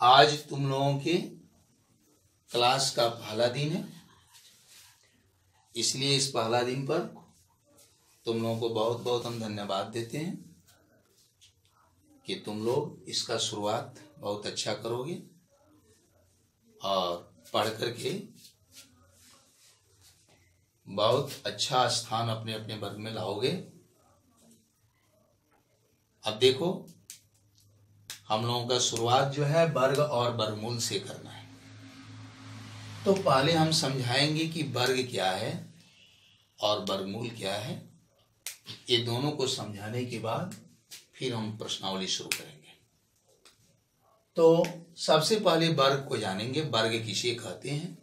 आज तुम लोगों के क्लास का पहला दिन है, इसलिए इस पहला दिन पर तुम लोगों को बहुत बहुत हम धन्यवाद देते हैं कि तुम लोग इसका शुरुआत बहुत अच्छा करोगे और पढ़ करके बहुत अच्छा स्थान अपने अपने वर्ग में लाओगे। अब देखो, हम लोगों का शुरुआत जो है वर्ग और वर्गमूल से करना है। तो पहले हम समझाएंगे कि वर्ग क्या है और वर्गमूल क्या है। ये दोनों को समझाने के बाद फिर हम प्रश्नावली शुरू करेंगे। तो सबसे पहले वर्ग को जानेंगे, वर्ग किसे कहते हैं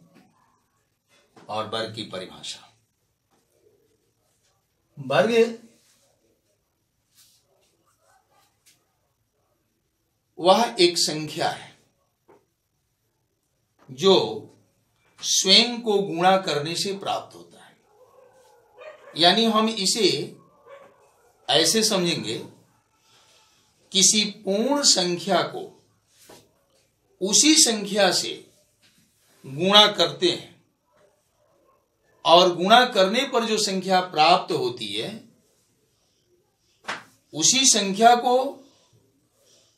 और वर्ग की परिभाषा। वर्ग वह एक संख्या है जो स्वयं को गुणा करने से प्राप्त होता है। यानी हम इसे ऐसे समझेंगे, किसी पूर्ण संख्या को उसी संख्या से गुणा करते हैं और गुणा करने पर जो संख्या प्राप्त होती है उसी संख्या को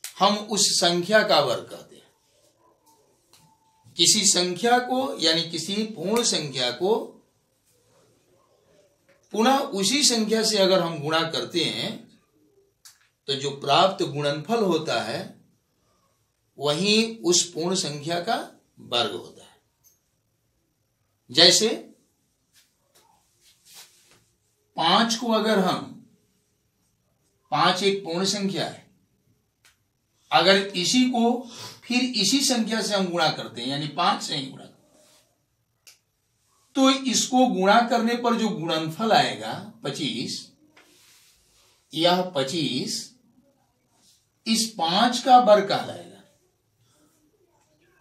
हम उस संख्या का वर्ग कहते हैं। किसी संख्या को यानी किसी पूर्ण संख्या को पुनः उसी संख्या से अगर हम गुणा करते हैं तो जो प्राप्त गुणनफल होता है वही उस पूर्ण संख्या का वर्ग होता है। जैसे 5 को अगर हम 5 एक पूर्ण संख्या है, अगर इसी को फिर इसी संख्या से हम गुणा करते हैं यानी 5 से ही गुणा तो इसको गुणा करने पर जो गुणनफल आएगा 25, यह 25 इस 5 का वर्ग कहलाएगा।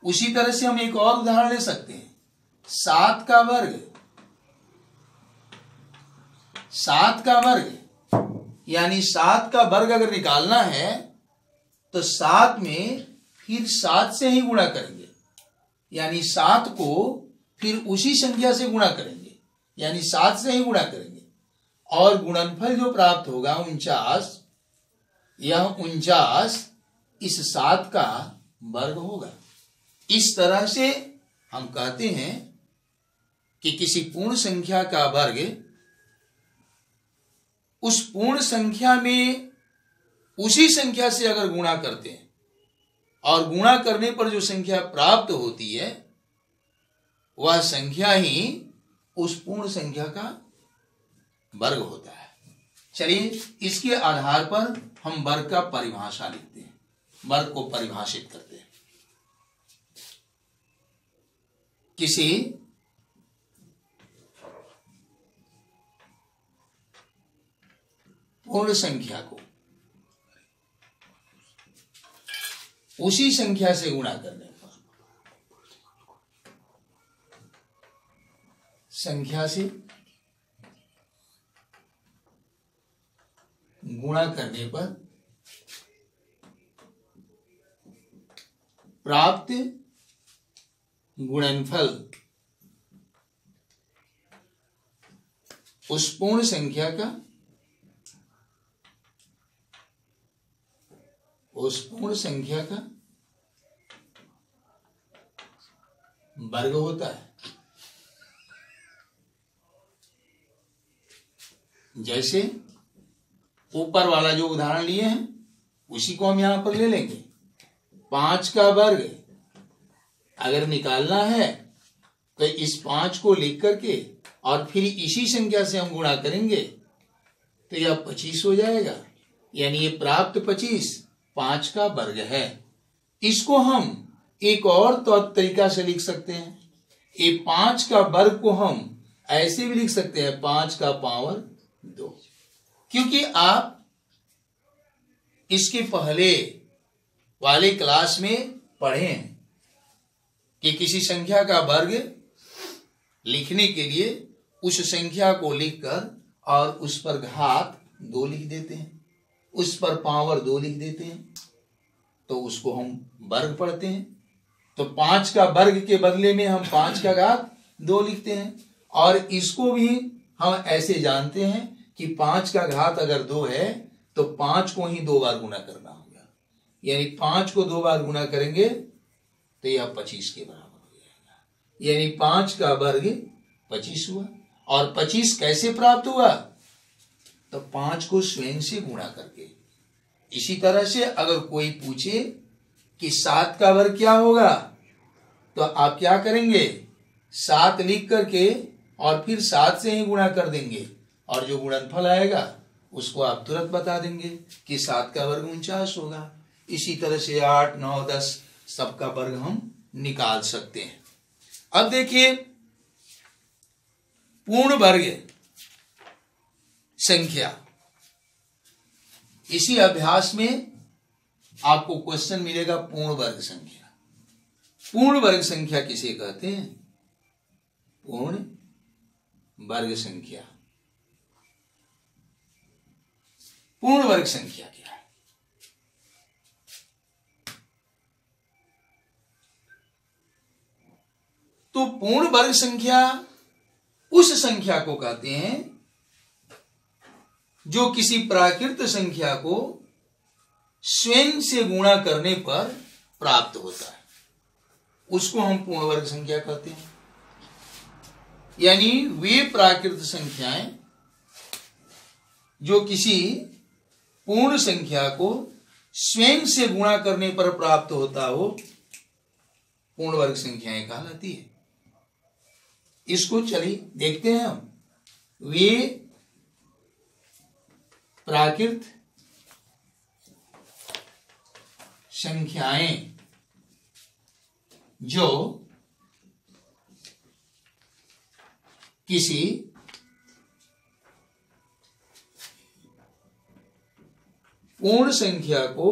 उसी तरह से हम एक और उदाहरण ले सकते हैं, 7 का वर्ग, 7 का वर्ग यानी 7 का वर्ग अगर निकालना है तो 7 में फिर 7 से ही गुणा करेंगे यानी 7 को फिर उसी संख्या से गुणा करेंगे यानी 7 से ही गुणा करेंगे और गुणनफल जो प्राप्त होगा 49, यह 49 इस 7 का वर्ग होगा। इस तरह से हम कहते हैं कि किसी पूर्ण संख्या का वर्ग उस पूर्ण संख्या में उसी संख्या से अगर गुणा करते हैं और गुणा करने पर जो संख्या प्राप्त होती है वह संख्या ही उस पूर्ण संख्या का वर्ग होता है। चलिए, इसके आधार पर हम वर्ग का परिभाषा लिखते हैं, वर्ग को परिभाषित करते हैं। किसी पूर्ण संख्या को उसी संख्या से गुणा करने पर, संख्या से गुणा करने पर प्राप्त गुणनफल उस पूर्ण संख्या का वर्ग होता है। जैसे ऊपर वाला जो उदाहरण लिए हैं उसी को हम यहां पर ले लेंगे। 5 का वर्ग अगर निकालना है तो इस 5 को लिख करके और फिर इसी संख्या से हम गुणा करेंगे तो यह 25 हो जाएगा यानी ये प्राप्त 25 5 का वर्ग है। इसको हम एक और तरीका से लिख सकते हैं। ये 5 का वर्ग को हम ऐसे भी लिख सकते हैं 5 का पावर 2, क्योंकि आप इसके पहले वाले क्लास में पढ़े हैं कि किसी संख्या का वर्ग लिखने के लिए उस संख्या को लिखकर और उस पर घात 2 लिख देते हैं, उस पर पावर 2 लिख देते हैं। तो उसको हम वर्ग पढ़ते हैं। तो 5 का वर्ग के बदले में हम 5 का घात 2 लिखते हैं। और इसको भी हम ऐसे जानते हैं कि 5 का घात अगर 2 है तो 5 को ही 2 बार गुना करना होगा, यानी 5 को 2 बार गुना करेंगे तो यह 25 के बराबर हो जाएगा, यानी 5 का वर्ग 25 हुआ। और 25 कैसे प्राप्त हुआ? तो 5 को स्वयं से गुणा करके। इसी तरह से अगर कोई पूछे कि 7 का वर्ग क्या होगा, तो आप क्या करेंगे? 7 लिख करके और फिर 7 से ही गुणा कर देंगे, और जो गुणनफल आएगा उसको आप तुरंत बता देंगे कि 7 का वर्ग 49 होगा। इसी तरह से 8, 9, 10 सबका वर्ग हम निकाल सकते हैं। अब देखिए पूर्ण वर्ग संख्या, इसी अभ्यास में आपको क्वेश्चन मिलेगा पूर्ण वर्ग संख्या। पूर्ण वर्ग संख्या किसे कहते हैं? पूर्ण वर्ग संख्या। पूर्ण वर्ग संख्या क्या है? तो पूर्ण वर्ग संख्या उस संख्या को कहते हैं जो किसी प्राकृत संख्या को स्वयं से गुणा करने पर प्राप्त होता है, उसको हम पूर्ण वर्ग संख्या कहते हैं। यानी वे प्राकृत संख्याएं जो किसी पूर्ण संख्या को स्वयं से गुणा करने पर प्राप्त होता हो, पूर्ण वर्ग संख्याएं कहलाती है। इसको चलिए देखते हैं हम। वे प्राकृत संख्याएं जो किसी पूर्ण संख्या को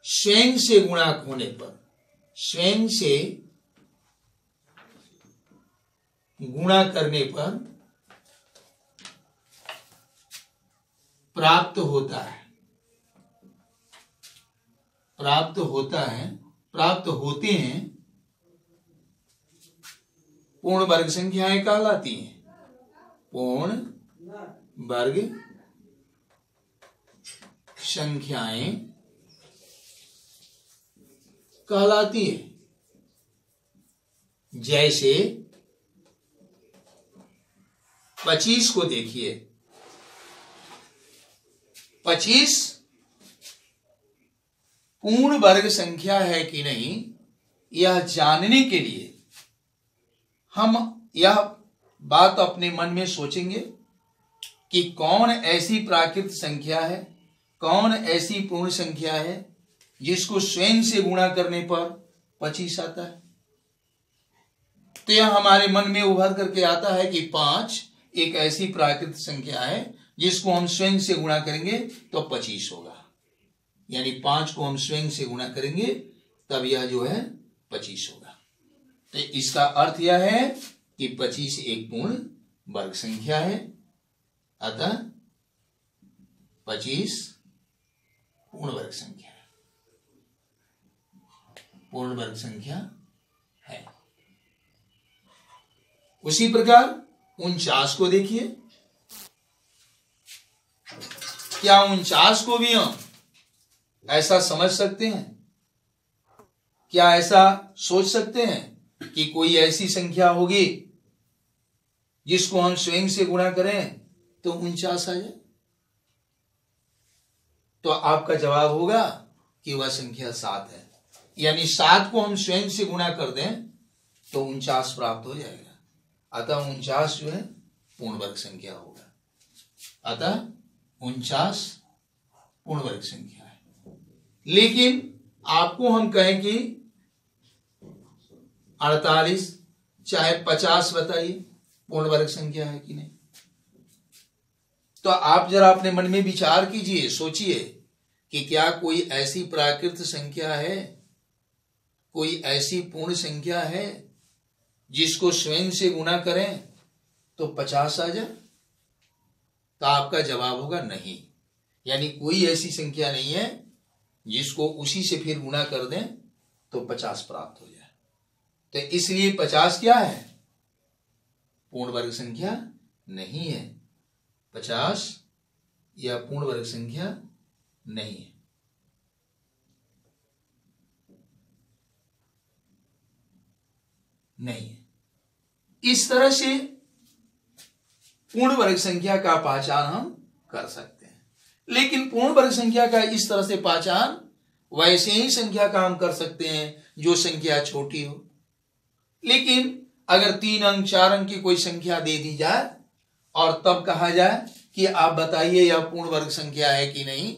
स्वयं से गुणा होने पर, स्वयं से गुणा करने पर प्राप्त होता है, प्राप्त होते हैं, पूर्ण वर्ग संख्याएं कहलाती हैं। पूर्ण वर्ग संख्याएं कहलाती है। जैसे 25 को देखिए, 25 पूर्ण वर्ग संख्या है कि नहीं, यह जानने के लिए हम यह बात अपने मन में सोचेंगे कि कौन ऐसी प्राकृत संख्या है, कौन ऐसी पूर्ण संख्या है जिसको स्वयं से गुणा करने पर 25 आता है। तो यह हमारे मन में उभर करके आता है कि 5 एक ऐसी प्राकृत संख्या है जिसको हम स्वयं से गुणा करेंगे तो 25 होगा, यानी 5 को हम स्वयं से गुणा करेंगे तब यह जो है 25 होगा। तो इसका अर्थ यह है कि 25 एक पूर्ण वर्ग संख्या है, अतः 25 पूर्ण वर्ग संख्या है, पूर्ण वर्ग संख्या है। उसी प्रकार 49 को देखिए, क्या 49 को भी हम ऐसा समझ सकते हैं? क्या ऐसा सोच सकते हैं कि कोई ऐसी संख्या होगी जिसको हम स्वयं से गुणा करें तो 49 आ जाए? तो आपका जवाब होगा कि वह संख्या 7 है, यानी 7 को हम स्वयं से गुणा कर दें तो 49 प्राप्त हो जाएगा। अतः 49 जो है पूर्ण वर्ग संख्या होगा, अतः 49 पूर्ण वर्ग संख्या है। लेकिन आपको हम कहें कि 48 चाहे 50 बताइए पूर्ण वर्ग संख्या है कि नहीं? तो आप जरा अपने मन में विचार कीजिए, सोचिए कि क्या कोई ऐसी प्राकृत संख्या है, कोई ऐसी पूर्ण संख्या है जिसको स्वयं से गुणा करें तो 50 आ जाए? तो आपका जवाब होगा नहीं, यानी कोई ऐसी संख्या नहीं है जिसको उसी से फिर गुना कर दें तो 50 प्राप्त हो जाए। तो इसलिए 50 क्या है? पूर्ण वर्ग संख्या नहीं है। 50 यह पूर्ण वर्ग संख्या नहीं है। नहीं है। इस तरह से पूर्ण वर्ग संख्या का पहचान हम कर सकते हैं। लेकिन पूर्ण वर्ग संख्या का इस तरह से पहचान वैसे ही संख्या का हम कर सकते हैं जो संख्या छोटी हो। लेकिन अगर 3 अंक 4 अंक की कोई संख्या दे दी जाए और तब कहा जाए कि आप बताइए यह पूर्ण वर्ग संख्या है कि नहीं,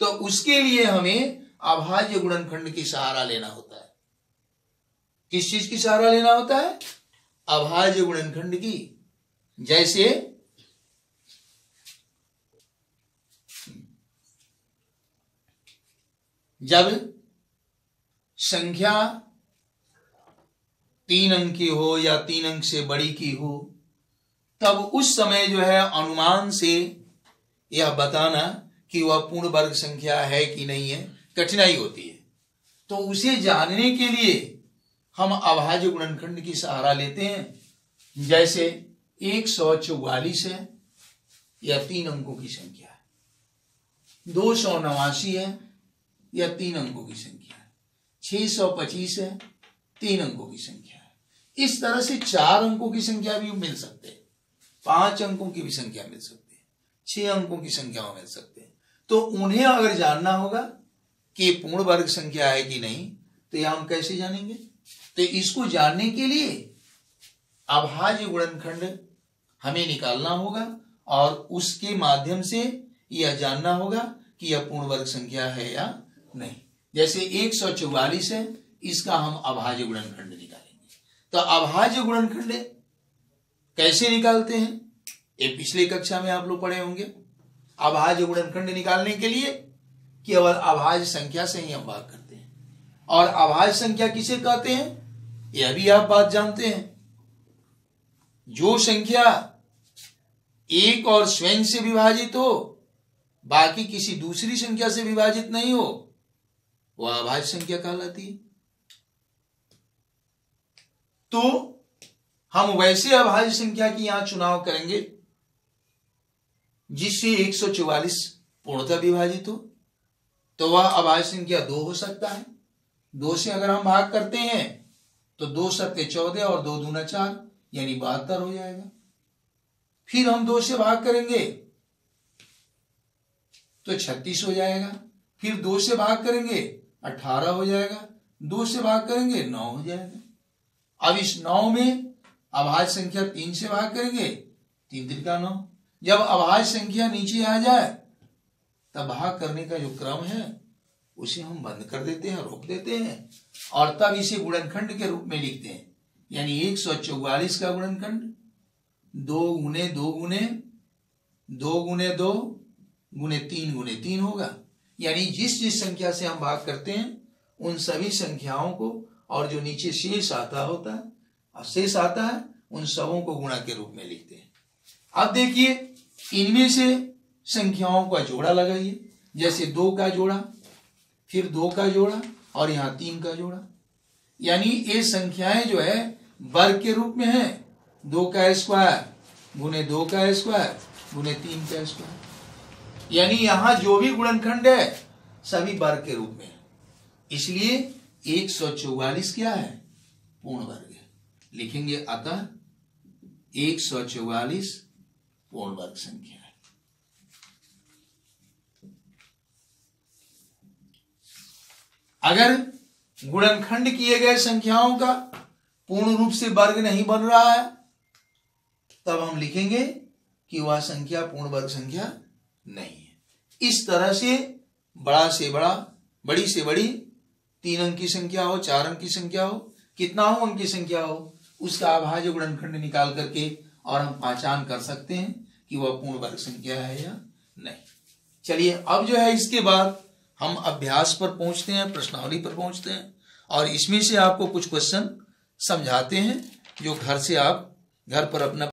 तो उसके लिए हमें अभाज्य गुणनखंड की सहारा लेना होता है। किस चीज की सहारा लेना होता है? अभाज्य गुणनखंड की। जैसे जब संख्या 3 अंक की हो या 3 अंक से बड़ी की हो, तब उस समय जो है अनुमान से यह बताना कि वह पूर्ण वर्ग संख्या है कि नहीं है कठिनाई होती है। तो उसे जानने के लिए हम अभाज्य गुणनखंड की सहारा लेते हैं। जैसे 144 है, यह 3 अंकों की संख्या है। 289 है, यह 3 अंकों की संख्या है। 625 है, 3 अंकों की संख्या है। इस तरह से 4 अंकों की संख्या भी मिल सकते हैं, 5 अंकों की भी संख्या मिल सकती है, 6 अंकों की संख्या मिल सकते हैं। तो उन्हें अगर जानना होगा कि पूर्ण वर्ग संख्या है कि नहीं, तो यह हम कैसे जानेंगे? तो इसको जानने के लिए अभाज्य गुणनखंड हमें निकालना होगा और उसके माध्यम से यह जानना होगा कि यह पूर्ण वर्ग संख्या है या नहीं। जैसे 144 है, इसका हम अभाज्य गुणनखंड निकालेंगे। तो अभाज्य गुणनखंड कैसे निकालते हैं, ये पिछले कक्षा में आप लोग पढ़े होंगे। अभाज्य गुणनखंड निकालने के लिए केवल अभाज्य संख्या से ही हम भाग करते हैं। और अभाज्य संख्या किसे कहते हैं, यह भी आप बात जानते हैं। जो संख्या एक और स्वयं से विभाजित हो, बाकी किसी दूसरी संख्या से विभाजित नहीं हो, वह अभाज्य संख्या कहलाती है। तो हम वैसे अभाज्य संख्या की यहां चुनाव करेंगे जिससे 144 पूर्णतः विभाजित हो। तो वह अभाज्य संख्या 2 हो सकता है। 2 से अगर हम भाग करते हैं तो 2 सत्ते 14 और 2 दूना 4 यानी 72 हो जाएगा। फिर हम 2 से भाग करेंगे तो 36 हो जाएगा। फिर 2 से भाग करेंगे 18 हो जाएगा। 2 से भाग करेंगे 9 हो जाएगा। अब इस 9 में अभाज्य संख्या 3 से भाग करेंगे, 3 त्रिका 9। जब अभाज्य संख्या नीचे आ जाए तब भाग करने का जो क्रम है उसे हम बंद कर देते हैं, रोक देते हैं और तब इसे गुणनखंड के रूप में लिखते हैं। यानी 144 का गुणनखंड 2 गुने 2 गुने 2 गुने 2 गुने 3 गुने 3 होगा। यानी जिस जिस संख्या से हम भाग करते हैं उन सभी संख्याओं को, और जो नीचे शेष आता होता है और शेष आता है, उन सबों को गुणा के रूप में लिखते हैं। अब देखिए इनमें से संख्याओं का जोड़ा लगाइए। जैसे 2 का जोड़ा, फिर 2 का जोड़ा और यहां 3 का जोड़ा। यानी ये संख्याएं जो है वर्ग के रूप में है। 2 का स्क्वायर गुने 2 का स्क्वायर गुने 3 का स्क्वायर। यानी यहां जो भी गुणनखंड है सभी वर्ग के रूप में है। इसलिए 144 क्या है, पूर्ण वर्ग है। लिखेंगे अतः 144 पूर्ण वर्ग संख्या है। अगर गुणनखंड किए गए संख्याओं का पूर्ण रूप से वर्ग नहीं बन रहा है तब हम लिखेंगे कि वह संख्या पूर्ण वर्ग संख्या नहीं है। इस तरह से बड़ा से बड़ा, बड़ी से बड़ी 3 अंक की संख्या हो, 4 अंक की संख्या हो, कितना हो अंक की संख्या हो, उसका अभाज्य गुणनखंड निकाल करके और हम पहचान कर सकते हैं कि वह पूर्ण वर्ग संख्या है या नहीं। चलिए अब जो है इसके बाद हम अभ्यास पर पहुंचते हैं, प्रश्नावली पर पहुंचते हैं और इसमें से आपको कुछ क्वेश्चन समझाते हैं जो घर से आप घर पर अपना